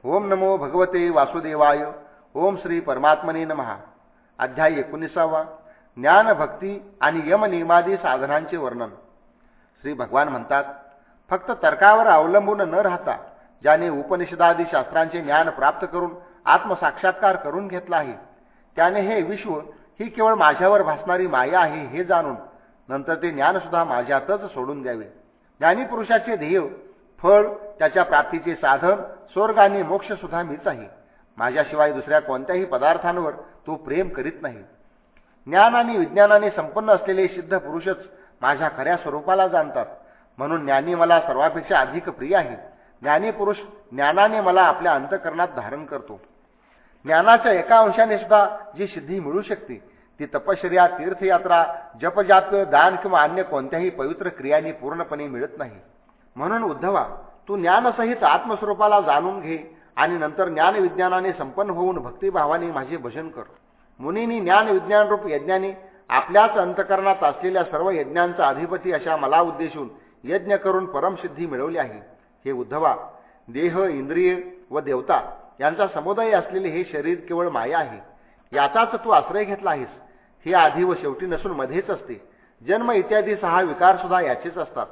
ओम नमो भगवते वासुदेवाय. ओम श्री परमात्मने नमः. अध्याय 19. ज्ञान, भक्ती आणि यम नियमादी साधनांचे वर्णन. श्री भगवान म्हणतात, फक्त तर्कावर अवलंबून न राहता ज्याने उपनिषदादी शास्त्रांचे ज्ञान प्राप्त करून आत्मसाक्षात्कार करून घेतला आहे, त्याने हे विश्व ही केवळ माझ्यावर भासणारी माया आहे हे जाणून नंतर ते ज्ञानसुद्धा माझ्यातच सोडून द्यावे. ज्ञानी पुरुषाचे ध्येय, फळ, त्याच्या प्राप्तीचे साधन, स्वर्ग आणि मोक्ष सुद्धा मीच आहे. माझ्याशिवाय दुसऱ्या कोणत्याही पदार्थांवर तो प्रेम करीत नाही. ज्ञान आणि विज्ञानाने संपन्न असलेले सिद्ध पुरुषच माझ्या खऱ्या स्वरूपाला जाणतात. म्हणून ज्ञानी मला सर्वापेक्षा अधिक प्रिय आहे. ज्ञानी पुरुष ज्ञानाने मला आपल्या अंतःकरणात धारण करतो. ज्ञानाच्या एका अंशाने सुद्धा जी सिद्धी मिळू शकते ती तपश्चर्या, तीर्थयात्रा, जपजाप, दान किंवा अन्य कोणत्याही पवित्र क्रियांनी पूर्णपणे मिळत नाही. म्हणून उद्धवा, तू ज्ञानसहित आत्मस्वरूपाला जाणून घे आणि नंतर ज्ञान विज्ञानाने संपन्न होऊन भक्तिभावाने माझे भजन कर. मुनींनी ज्ञान विज्ञान रूप यज्ञाने आपल्याच अंतःकरणात असलेल्या सर्व यज्ञांचा अधिपती अशा मला उद्देशून यज्ञ करून परमसिद्धी मिळवली आहे. हे उद्धवा, देह, इंद्रिय व देवता यांचा समुदाय असलेले हे शरीर केवळ माया आहे. याचाच तू आश्रय घेतला आहेस. हे आधी व शेवटी नसून मध्येच असते. जन्म इत्यादी 6 विकार सुद्धा याचेच असतात.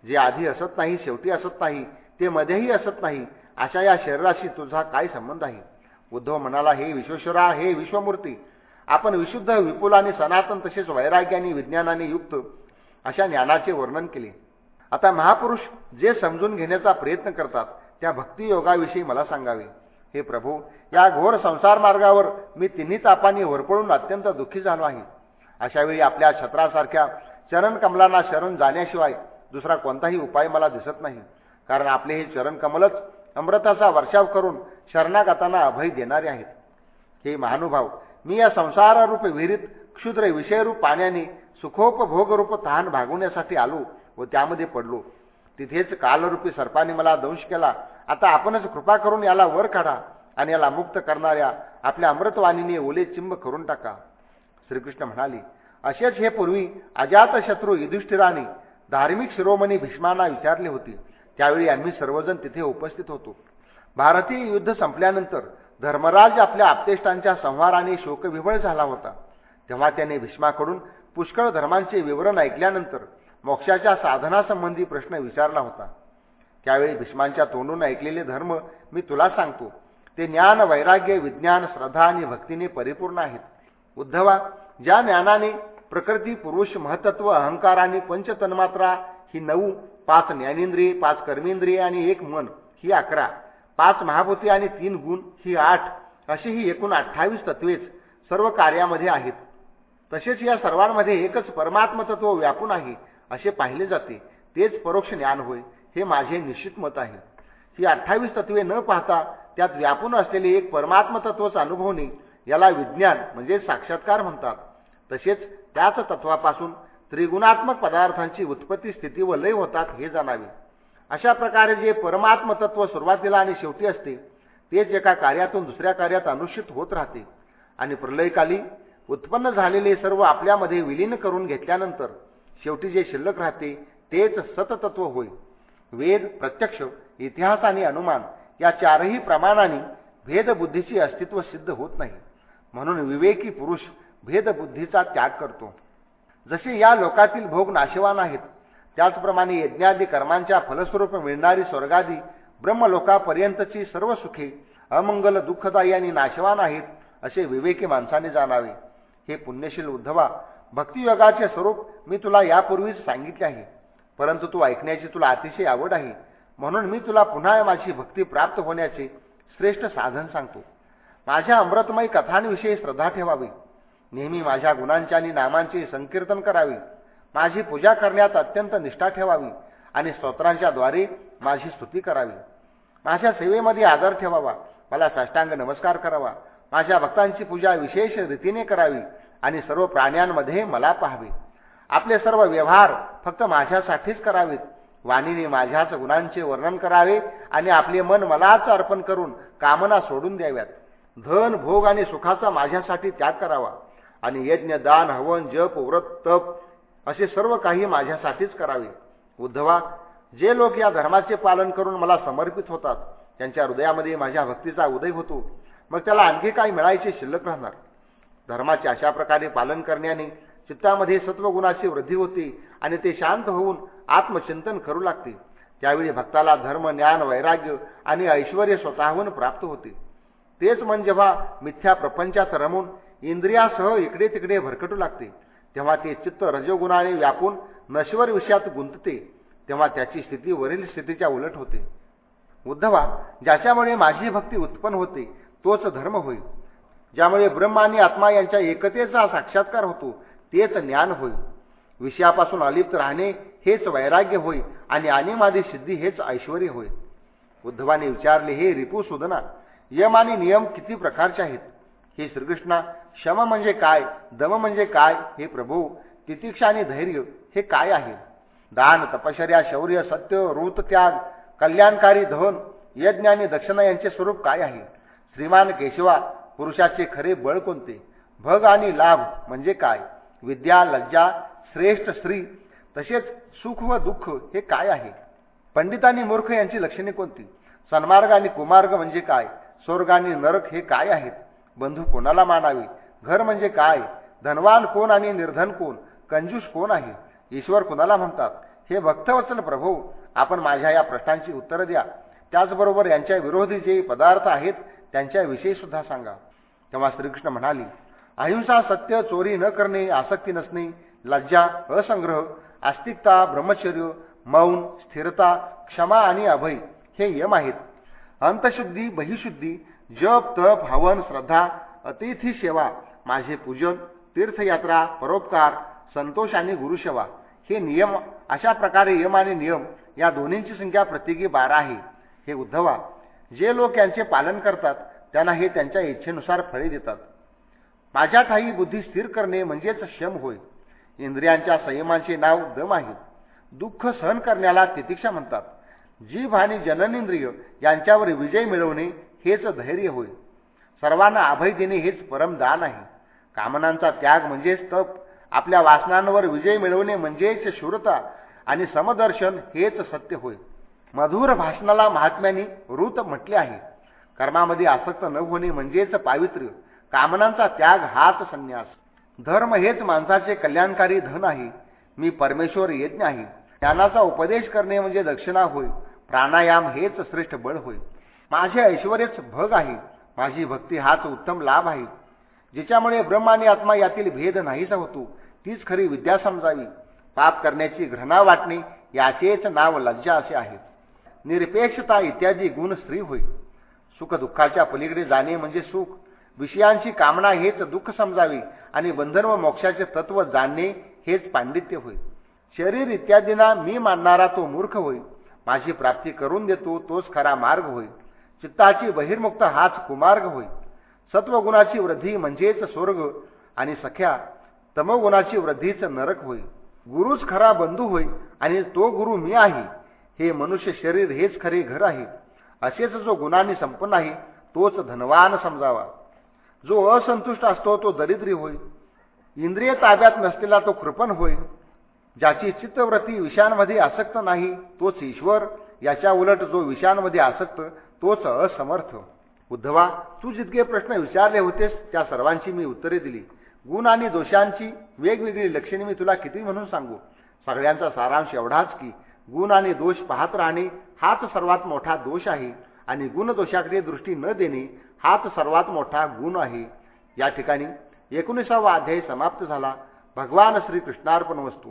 जे आधी असत नाही, शेवटी असत नाही, ते मध्येही असत नाही, अशा या शरीराशी तुझा काय संबंध आहे? उद्धव म्हणाला, हे विश्वेश्वरा, हे विश्वमूर्ती, आपण विशुद्ध, विपुल आणि सनातन तसेच वैराग्याने विज्ञानाने युक्त अशा ज्ञानाचे वर्णन केले. आता महापुरुष जे समजून घेण्याचा प्रयत्न करतात त्या भक्तियोगाविषयी मला सांगावे. हे प्रभू, या घोर संसार मार्गावर मी तिन्ही तापांनी होरपळून अत्यंत दुःखी झालो आहे. अशावेळी आपल्या छत्रासारख्या चरण कमलांना शरण जाण्याशिवाय दुसरा कोणताही उपाय मला दिसत नाही. कारण आपले हे चरण कमलच अमृताचा वर्षाव करून शरणागतांना अभय देणारे आहेत. हे महानुभाव, मी या संसाररूप विहिरीत क्षुद्र विषयरूप पाण्याने सुखोपभोगरूप तहान भागवण्यासाठी आलो व त्यामध्ये पडलो. तिथेच कालरूपी सर्पाने मला दंश केला. आता आपणच कृपा करून याला वर काढा आणि याला मुक्त करणाऱ्या आपल्या अमृतवाणीने ओले चिंब करून टाका. श्रीकृष्ण म्हणाले, असेच हे पूर्वी अजातशत्रू युधिष्ठिराने धार्मिक शिरोमणी भीष्मांना विचारले होते. त्यावेळी आम्ही सर्वजण तिथे उपस्थित होतो. भारतीय युद्ध संपल्यानंतर धर्मराज आपल्या आप्तेष्टांच्या संहाराने शोकविव्हळ झाला होता. तेव्हा त्याने भीष्माकडून पुष्कळ धर्मांचे विवरण ऐकल्यानंतर मोक्षाच्या साधनासंबंधी प्रश्न विचारला होता. त्यावेळी भीष्मांच्या तोंडून ऐकलेले धर्म मी तुला सांगतो. ते ज्ञान, वैराग्य, विज्ञान, श्रद्धा आणि भक्तीने परिपूर्ण आहेत. उद्धवा, ज्या ज्ञानाने प्रकृती, पुरुष, महतत्व, अहंकार आणि पंचतन्मात्रा ही 9, 5 ज्ञानेंद्रिये, 5 कर्मेंद्रिये आणि 1 मन ही 11, 5 महाभूती आणि 3 गुण ही 8, अशी ही एकूण 28 तत्वेच सर्व कार्यामध्ये आहेत. तसेच या सर्वांमध्ये एकच परमात्मतत्व व्यापून आहे असे पाहिले जाते. तेच परोक्ष ज्ञान होय, हे माझे निश्चित मत आहे. ही 28 तत्वे न पाहता त्यात व्यापून असलेले एक परमात्मतत्वच अनुभवणे याला विज्ञान म्हणजे साक्षात्कार म्हणतात. तसेच त्याच तत्वापासून त्रिगुणात्मक पदार्थांची उत्पत्ती, स्थिती व लय होतात हे जाणावे. अशा प्रकारे जे परमात्मतत्व सुरुवातीला आणि शेवटी असते तेच एका कार्यातून दुसऱ्या कार्यात अनुष्ठित होत राहते आणि प्रलयकाली उत्पन्न झालेले सर्व आपल्यामध्ये विलीन करून घेतल्यानंतर शेवटी जे शिल्लक राहते तेच सततत्व होय. वेद, प्रत्यक्ष, इतिहास आणि अनुमान या 4ही प्रमाणांनी भेदबुद्धीचे अस्तित्व सिद्ध होत नाही. म्हणून विवेकी पुरुष भेदबुद्धीचा त्याग करतो. जसे या लोकातील भोग नाशवान आहेत, त्याचप्रमाणे यज्ञादी कर्मांच्या फलस्वरूप मिळणारी स्वर्गादी ब्रह्मलोकापर्यंतची सर्व सुखे अमंगल, दुःखदायी आणि नाशवान आहेत असे विवेकी माणसाने जाणावे. हे पुण्यशील उद्धवा, भक्तियोगाचे स्वरूप मी तुला यापूर्वीच सांगितले आहे, परंतु तू ऐकण्याची तुला अतिशय आवड आहे. म्हणून मी तुला पुन्हा माझी भक्ती प्राप्त होण्याचे श्रेष्ठ साधन सांगतो. माझ्या अमृतमय कथांविषयी श्रद्धा ठेवावी. नेहमी माझ्या गुणांचे आणि नामांचे संकीर्तन करावे. माझी पूजा करण्यात अत्यंत निष्ठा ठेवावी आणि स्तोत्रांच्या द्वारे माझी स्तुती करावी. माझ्या सेवेमध्ये आदर ठेवावा. मला साष्टांग नमस्कार करावा. माझ्या भक्तांची पूजा विशेष रीतीने करावी आणि सर्व प्राण्यांमध्ये मला पाहावे. आपले सर्व व्यवहार फक्त माझ्यासाठीच करावेत. वाणीने माझ्याच गुणांचे वर्णन करावे आणि आपले मन मलाच अर्पण करून कामना सोडून द्याव्यात. धन, भोग आणि सुखाचा माझ्यासाठी त्याग करावा आणि यज्ञ, दान, हवन, जप, व्रत, तप असे सर्व काही माझ्यासाठीच करावे. उद्धवा, जे लोक या धर्माचे पालन करून मला समर्पित होतात त्यांच्या हृदयामध्ये माझ्या भक्तीचा उदय होतो, मग त्याला आणखी काय मिळायचे शिल्लक राहणार. धर्माचे अशा प्रकारे पालन करण्याने चित्तामध्ये सत्वगुणाची वृद्धी होते आणि ते शांत होऊन आत्मचिंतन करू लागते. त्यावेळी भक्ताला धर्म, ज्ञान, वैराग्य आणि ऐश्वर स्वतःहून प्राप्त होते. तेच मन जेव्हा मिथ्या प्रपंचात रमून इंद्रियासह इकडे तिकडे भरकटू लागते, तेव्हा ते चित्त रजोगुणाने व्यापून नश्वर विषयात गुंतते, तेव्हा त्याची स्थिती वरील स्थितीच्या उलट होते. उद्धवा, ज्याच्यामुळे माझी भक्ती उत्पन्न होते तोच धर्म होय. ज्यामुळे ब्रह्म आणि आत्मा यांच्या एकतेचा साक्षात्कार होतो तेच ज्ञान होय. विषयापासून अलिप्त राहणे हेच वैराग्य होय आणि अनिमादी सिद्धी हेच ऐश्वर होय. उद्धवाने विचारले, हे रिपुसूदना, यम आणि नियम किती प्रकारचे आहेत? हे श्रीकृष्णा, शम म्हणजे काय, दम म्हणजे काय, हे प्रभू, तितिक्षा आणि धैर्य हे काय आहे? दान, तपश्चर्या, शौर्य, सत्य, ऋत, त्याग, कल्याणकारी धन, यज्ञ आणि दक्षिणा यांचे स्वरूप काय आहे? श्रीमान केशवा, पुरुषाचे खरे बळ कोणते? भग आणि लाभ म्हणजे काय? विद्या, लज्जा, श्रेष्ठ स्त्री, तसेच सुख व दुःख हे काय आहे? पंडित आणि मूर्ख यांची लक्षणे कोणती? सन्मार्ग आणि कुमार्ग म्हणजे काय? स्वर्ग आणि नरक हे काय आहेत? बंधू कोणाला मानावे? घर म्हणजे काय? धनवान कोण आणि निर्धन कोण? कंजूस कोण आहे? ईश्वर कोणाला म्हणतात? हे भक्तवत्सल प्रभू, आपण माझ्या या प्रश्नांची उत्तरं द्या. त्याचबरोबर यांच्या विरोधी जे पदार्थ आहेत त्यांच्याविषयी सुद्धा सांगा. तेव्हा श्रीकृष्ण म्हणाले, अहिंसा, सत्य, चोरी न करणे, आसक्ती नसणे, लज्जा, असंग्रह, आस्तिकता, ब्रह्मचर्य, मौन, स्थिरता, क्षमा आणि अभय हे यम आहेत. अंतशुद्धी, बहिशुद्धी, जप, तप, हवन, श्रद्धा, अतिथी सेवा, माझे पूजन, तीर्थयात्रा, परोपकार, संतोष आणि गुरुसेवा हे नियम. अशा प्रकारे यम आणि नियम या दोन्हींची संख्या प्रत्येकी 12 आहे. हे उद्धवा, जे लोक यांचे पालन करतात त्यांना हे त्यांच्या इच्छेनुसार फळे देतात. माझ्या ठायी बुद्धी स्थिर करणे म्हणजेच शम होय. इंद्रियांच्या संयमाचे नाव दम आहे. दुःख सहन करण्याला तितिक्षा म्हणतात. जीभ आणि जननेंद्रिय यांच्यावर विजय मिळवणे हेच धैर्य होय. सर्वांना अभय देणे हेच परमदान आहे. कामनांचा त्याग म्हणजेच तप, आपल्या वासनांवर विजय मिळवणे म्हणजेच शूरता आणि समदर्शन हेच सत्य होय. मधुर भाषणाला महात्म्यांनी ऋत म्हटले आहे. कर्मामध्ये आसक्त न होणे म्हणजेच पावित्र्य, कामनांचा त्याग हाच संन्यास. धर्म हेच माणसाचे कल्याणकारी धन आहे. मी परमेश्वर यज्ञ आहे. ज्ञानाचा उपदेश करणे म्हणजे दक्षिणा होय. प्राणायाम हेच श्रेष्ठ बळ होय. माझे ऐश्वर्यच भग आहे. माझी भक्ती हाच उत्तम लाभ आहे. जिच्यामुळे ब्रह्म आणि आत्मा यातील भेद नाहीसा होतो तीच खरी विद्या समजावी. पाप करण्याची घृणा वाटणे याचेच नाव लज्जा असे आहे. निरपेक्षता इत्यादी गुण स्त्री होय. सुख दुःखाच्या पलीकडे जाणे म्हणजे सुख. विषयांची कामना हेच दुःख समजावे आणि बंधन व मोक्षाचे तत्व जाणणे हेच पांडित्य होय. शरीर इत्यादींना मी मानणारा तो मूर्ख होय. माझी प्राप्ती करून देतो तोच खरा मार्ग होय. चित्ताची बहिर्मुक्त हाच कुमार्ग होय. सत्वगुणाची वृद्धी म्हणजेच स्वर्ग आणि सख्या, तमोगुणाची वृद्धीच नरक होय. गुरुच खरा बंधू होय आणि तो गुरु मी आहे. हे मनुष्य शरीर हेच खरे घर आहे. असेच जो गुणांनी संपन्न आहे तोच धनवान समजावा. जो असंतुष्ट असतो तो दरिद्री होय. इंद्रिय ताब्यात नसलेला तो कृपण होय. ज्याची चित्तवृत्ती विषयांमध्ये आसक्त नाही तोच ईश्वर. याच्या उलट जो विषयांमध्ये आसक्त तोच असमर्थ. उद्धवा, तू जितके प्रश्न विचारले होतेस त्या सर्वांची मी उत्तरे दिली. गुण आणि दोषांची वेगवेगळी लक्षणे मी तुला किती म्हणून सांगू? सगळ्यांचा सारांश एवढाच की गुण आणि दोष पाहत राहणे हाच सर्वात मोठा दोष आहे आणि गुणदोषाकडे दृष्टी न देणे हाच सर्वात मोठा गुण आहे. या ठिकाणी 19वा अध्याय समाप्त झाला. भगवान श्रीकृष्णार्पण वस्तू.